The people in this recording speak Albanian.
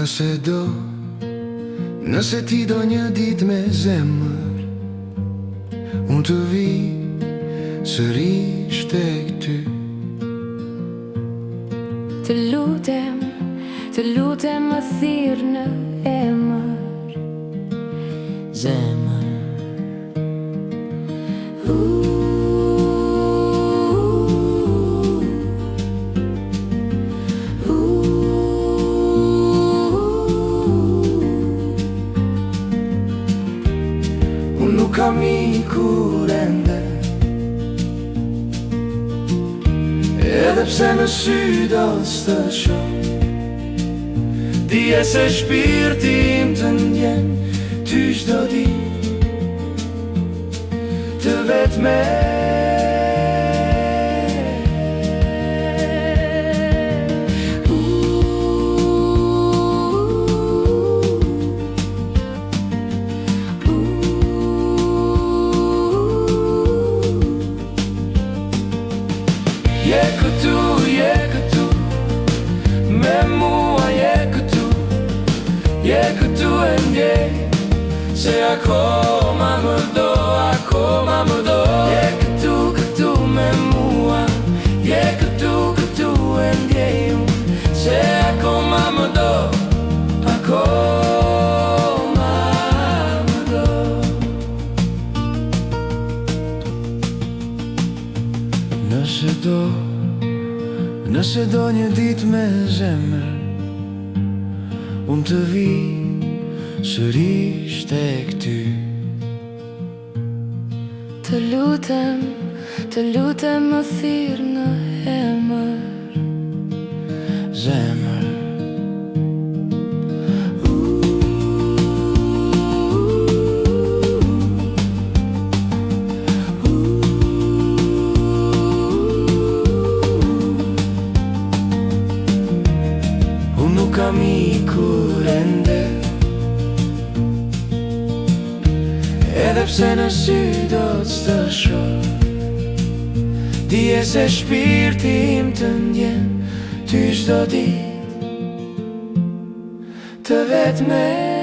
Nëse do, nëse ti do një dit me zemër, unë të vi sërish tek ty. Të lutem më thirr në emër, zemër. Unë nuk kam i kurende, edhe pse në sy do s'të shoh. Dije se shpirti im të ndjen ty çdo ditë, të vetme. Je këtu, me mua je këtu e ndjej, se akoma më do. Je këtu me mua, je këtu e ndjej, se akoma më do, akoma më do. Nëse do një dit me zemër, unë të vi sërish tek ty. të lutem më thirr në emër, Zemër. Unë nuk kam i kurende, edhe pse në sy do t'stë shoh. Dije se shpirti im të ndjen ty çdo ditë, të vetme.